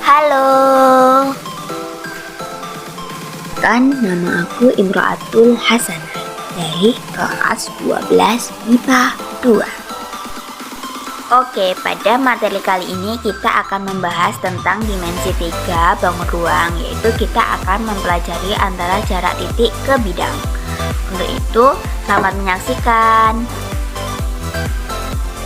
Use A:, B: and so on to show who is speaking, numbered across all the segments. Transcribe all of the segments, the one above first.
A: Halo. Nama aku Imro'atul Hasanah dari kelas 12 IPA 2. Oke, pada materi kali ini kita akan membahas tentang dimensi 3 bangun ruang, yaitu kita akan mempelajari antara jarak titik ke bidang. Untuk itu, selamat menyaksikan.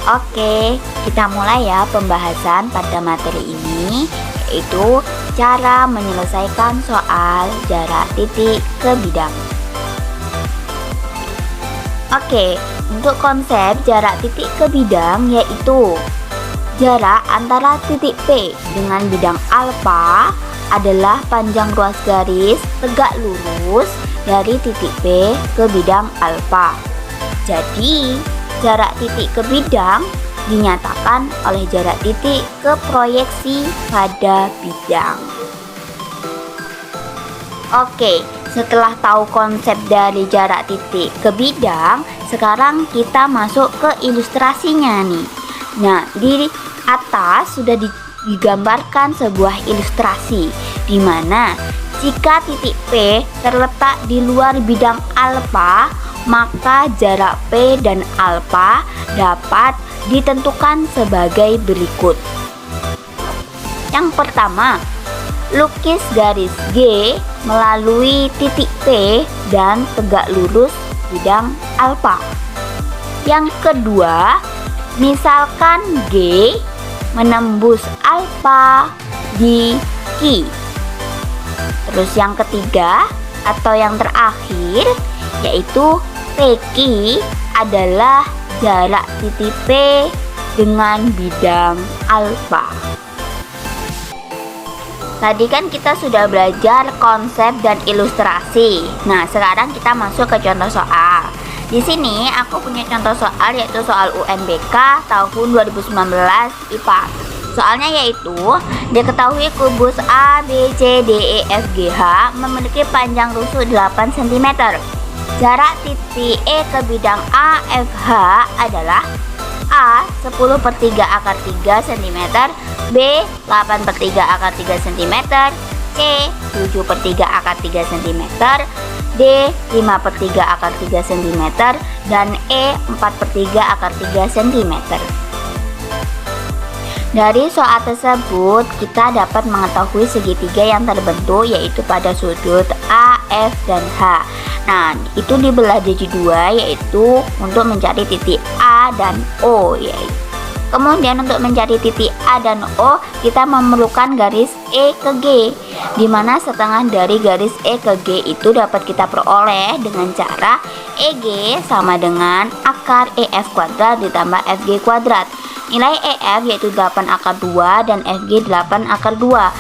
A: Oke, kita mulai ya pembahasan pada materi ini, yaitu cara menyelesaikan soal jarak titik ke bidang. Oke, untuk konsep jarak titik ke bidang yaitu jarak antara titik P dengan bidang alfa adalah panjang ruas garis tegak lurus dari titik P ke bidang alfa. Jadi, jarak titik ke bidang dinyatakan oleh jarak titik ke proyeksi pada bidang. Oke, setelah tahu konsep dari jarak titik ke bidang, sekarang kita masuk ke ilustrasinya nih. Nah, di atas sudah digambarkan sebuah ilustrasi di mana jika titik P terletak di luar bidang alfa, maka jarak P dan alfa dapat ditentukan sebagai berikut. Yang pertama, lukis garis G melalui titik P dan tegak lurus bidang alfa. Yang kedua, misalkan G menembus alfa di Q. Terus yang ketiga atau yang terakhir yaitu PQ adalah jarak titik P dengan bidang alfa. Tadi kan kita sudah belajar konsep dan ilustrasi. Nah, sekarang kita masuk ke contoh soal. Di sini aku punya contoh soal yaitu soal UNBK tahun 2019 IPA. Soalnya yaitu diketahui kubus A, B, C, D, E, F, G, H memiliki panjang rusuk 8 cm. Jarak titik E ke bidang A, F, H adalah A 10/3 akar 3 cm, B 8/3 akar 3 cm, C 7/3 akar 3 cm, D 5/3 akar 3 cm, dan E 4/3 akar 3 cm. Dari soal tersebut, kita dapat mengetahui segitiga yang terbentuk yaitu pada sudut A, F, dan H. Nah, itu dibelah jadi dua yaitu untuk mencari titik A dan O yaitu. Kemudian untuk mencari titik A dan O, kita memerlukan garis E ke G, di mana setengah dari garis E ke G itu dapat kita peroleh dengan cara EG sama dengan akar EF kuadrat ditambah FG kuadrat. Nilai EF yaitu 8 akar 2 dan FG 8 akar 2.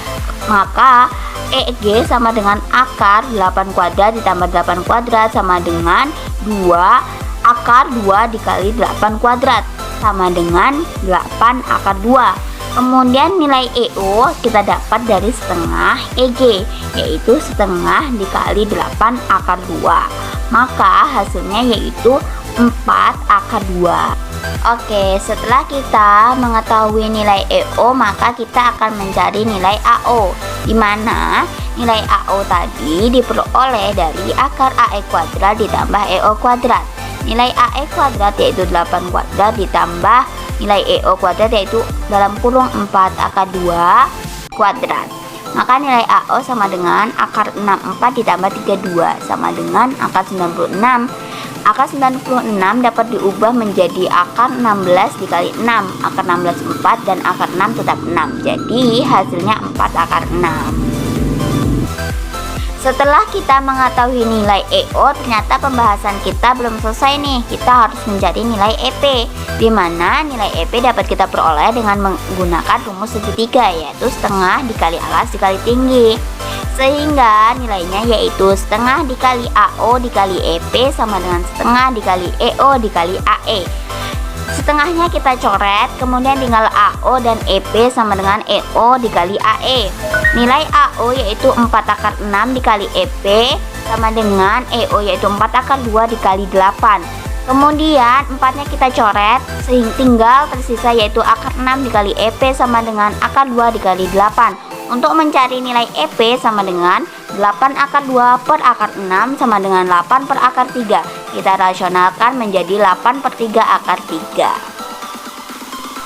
A: Maka EG sama dengan akar 8 kuadrat ditambah 8 kuadrat sama dengan 2 akar 2 dikali 8 kuadrat sama dengan 8 akar 2. Kemudian nilai EO kita dapat dari setengah EG yaitu setengah dikali 8 akar 2. Maka hasilnya yaitu 4 akar 2. Oke, setelah kita mengetahui nilai EO, maka kita akan mencari nilai AO, di mana nilai AO tadi diperoleh dari akar AE kuadrat ditambah EO kuadrat. Nilai AE kuadrat yaitu 8 kuadrat ditambah nilai EO kuadrat yaitu dalam kurung 4 akar 2 kuadrat. Maka nilai AO sama dengan akar 64 ditambah 32 sama dengan akar 96. Akar 96 dapat diubah menjadi akar 16 dikali 6. Akar 16 4 dan akar 6 tetap 6. Jadi hasilnya 4 akar 6. Setelah kita mengetahui nilai EO, ternyata pembahasan kita belum selesai nih. Kita harus mencari nilai EP, di mana nilai EP dapat kita peroleh dengan menggunakan rumus segitiga, yaitu setengah dikali alas dikali tinggi. Sehingga nilainya yaitu setengah dikali AO dikali EP sama dengan setengah dikali EO dikali AE. Setengahnya kita coret, kemudian tinggal AO dan EP sama dengan EO dikali AE. Nilai AO yaitu 4 akar 6 dikali EP sama dengan EO yaitu 4 akar 2 dikali 8. Kemudian 4-nya kita coret, sehingga tinggal tersisa yaitu akar 6 dikali EP sama dengan akar 2 dikali 8. Untuk mencari nilai EP sama dengan 8 akar 2 per akar 6 sama dengan 8 per akar 3. Kita rasionalkan menjadi 8 per 3 akar 3.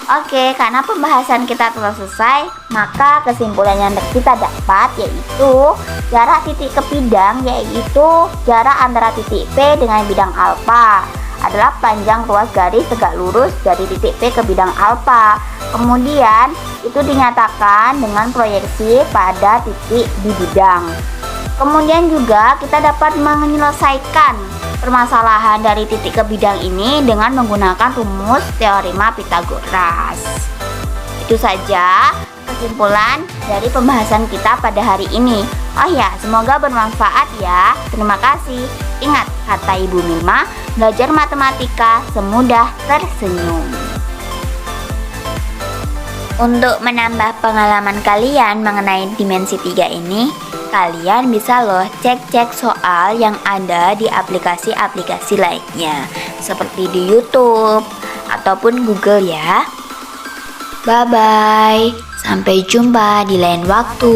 A: Oke, karena pembahasan kita telah selesai, maka kesimpulan yang kita dapat yaitu jarak titik ke bidang yaitu jarak antara titik P dengan bidang alfa adalah panjang ruas garis tegak lurus dari titik P ke bidang alfa. Kemudian itu dinyatakan dengan proyeksi pada titik di bidang. Kemudian juga kita dapat menyelesaikan permasalahan dari titik ke bidang ini dengan menggunakan rumus teorema Pythagoras. Itu saja kesimpulan dari pembahasan kita pada hari ini. Oh ya, semoga bermanfaat ya. Terima kasih. Ingat kata Ibu Milma, belajar matematika semudah tersenyum. Untuk menambah pengalaman kalian mengenai dimensi 3 ini, kalian bisa loh cek-cek soal yang ada di aplikasi-aplikasi lainnya seperti di YouTube ataupun Google ya. Bye bye, sampai jumpa di lain waktu.